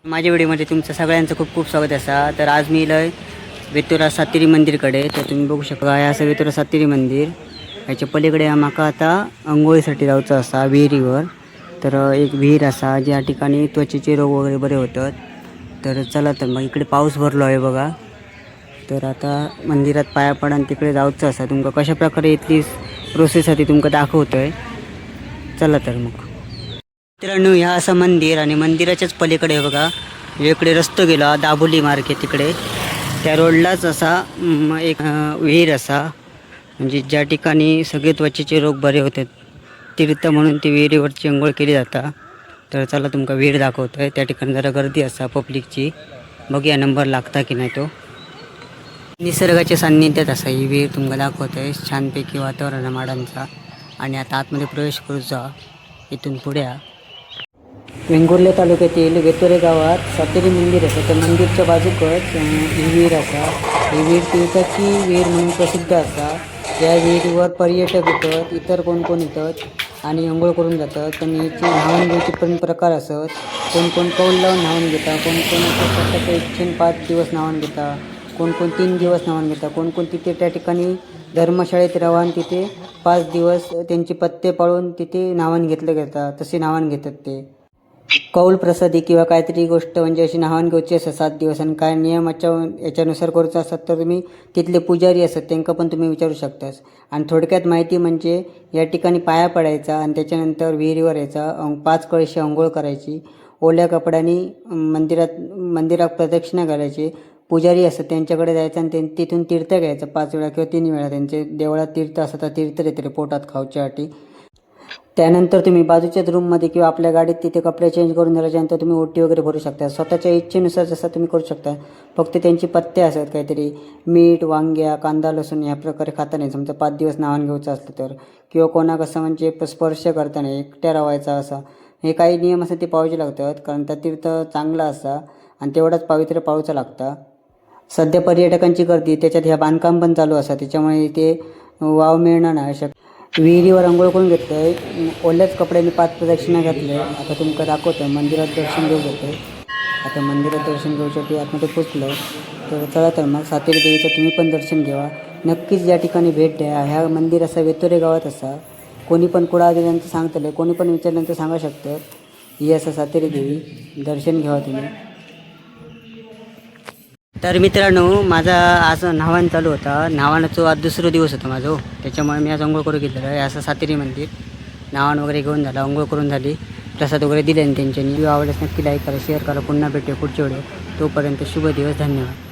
माझ्या व्हिडिओमध्ये तुमचं सगळ्यांचं खूप खूप स्वागत असा. तर आज मी इलय वेतुरा सातेरी मंदिरकडे. तर तुम्ही बघू शकता हे असं वेतुरा सातेरी मंदिर. ह्याच्या पलीकडे माका आता अंघोळीसाठी जायचं असा विहिरीवर. तर एक विहीर असा ज्या ठिकाणी त्वचेचे रोग वगैरे बरे होतात. तर चला तर मग इकडे पाऊस भरलो आहे बघा. तर आता मंदिरात पाया पडा आणि तिकडे जायचं असा. तुमका कशा प्रकारे इथली प्रोसेस आहे ती तुमका दाखवतोय. चला तर मग मित्रांनो ह्या असं मंदिर आणि मंदिराच्याच पलीकडे बघा इकडे रस्तो गेला दाबोली मार्गे तिकडे त्या रोडलाच असा एक विहीर असा म्हणजे ज्या ठिकाणी सगळे त्वचेचे रोग बरे होतात तीर्थ म्हणून ती विहिरीवरची अंघोळ केली जाता. तर चला तुमका विहीर दाखवतोय. त्या ठिकाणी जरा गर्दी असा पब्लिकची. बघूया नंबर लागता की नाही तो. निसर्गाच्या सान्निध्यात असा ही विहीर तुमका दाखवतोय. छानपैकी वातावरण माडांचा. आणि आता आतमध्ये प्रवेश करू जा. इथून पुढे वेंगुर्ले तालुक्यातील वेतुरे गावात सातेरी मंदिर असं. त्या मंदिरच्या बाजूकच ही विहीर असा. ही विहीर तीर्थाची विहीर म्हणून प्रसिद्ध असा. या विहिरीवर पर्यटक येतात, इतर कोण कोण येतात आणि अंघोळ करून जातात. त्यांनी याची न्हावून घ्यायचे पण प्रकार असत. कोण कोण कौल लावून न्हावून घेता, कोण कोण असं स्वतःच्या इच्छेने 5 दिवस न्हावून घेता, कोण कोण 3 दिवस न्हावून घेता, कोण कोण तिथे त्या ठिकाणी धर्मशाळेत राहून तिथे 5 दिवस त्यांची पत्ते पाळून तिथे न्हावून घेतलं घेतात. तसे न्हावून घेतात ते. कौल प्रसादी किंवा काहीतरी गोष्ट म्हणजे अशी न्हावून घेऊची असं 7 दिवस आणि काय नियमाच्या याच्यानुसार करूचं असतात तर तुम्ही तिथले पुजारी असतात त्यांना पण तुम्ही विचारू शकतास. आणि थोडक्यात माहिती म्हणजे या ठिकाणी पाया पडायचा आणि त्याच्यानंतर विहिरीवर यायचा 5 कळशी अंघोळ करायची. ओल्या कपड्याने मंदिरात प्रदक्षिणा करायची. पुजारी असतात त्यांच्याकडे जायचं आणि तिथून तीर्थ घ्यायचं 5 वेळा किंवा 3 वेळा. त्यांचे देवळात तीर्थ असतं तर तीर्थ देते पोटात खाऊच्यासाठी. त्यानंतर तुम्ही बाजूच्याच रूममध्ये किंवा आपल्या गाडीत तिथे कपडे चेंज करून झाल्याच्यानंतर तुम्ही ओटी वगैरे भरू शकता. स्वतःच्या इच्छेनुसार जसं तुम्ही करू शकता. फक्त त्यांची पथ्य असतात काहीतरी मीठ, वांग्या, कांदा, लसूण ह्या प्रकारे खाता नाही. समजा 5 दिवस न्हावून घ्यायचं असलं तर किंवा कोणा कसं म्हणजे स्पर्श करता नाही, एकट्या राहायचा असा हे काही नियम असतात ते पाळायचे लागतात. कारण त्या तीर्थ चांगला असा आणि तेवढाच पवित्र पाळूचा लागता. सध्या पर्यटकांची गर्दी त्याच्यात ह्या बांधकाम पण चालू असतात त्याच्यामुळे ते वाव मिळणार नाही. विहिरीवर अंघोळ करून घेतो आहे. ओल्याच कपड्याने 5 प्रदक्षिणा घातले. आता तुमका दाखवतो आहे मंदिरात दर्शन घेऊ जातो आहे. आता मंदिरात दर्शन घेऊसाठी आतमध्ये पोचलो. तर चला तर मग सातेरी देवीचं तुम्ही पण दर्शन घ्यावा. नक्कीच या ठिकाणी भेट द्या. ह्या मंदिर असा वेतुरे गावात असा. कोणी पण कुडा दिल्यांचं सांगतलं, कोणी पण विचारल्यानंतर सांगा शकतं ही असं सातेरी देवी. दर्शन घ्यावा तुम्ही. तर मित्रांनो माझा आज न्हावान चालू होता. न्हावानाचा आज 2रा दिवस होता माझा. त्याच्यामुळे मी आज अंघोळ करून घेतलेलं आहे. असं सातेरी मंदिर न्हावान वगैरे घेऊन झालं, अंघोळ करून झाली, प्रसाद वगैरे दिले आणि त्यांच्यानी. व्हिडिओ आवडल्यास नक्की लाईक करा, शेअर करा. पुन्हा भेटूया पुढच्या व्हिडिओ. तोपर्यंत शुभ दिवस. धन्यवाद.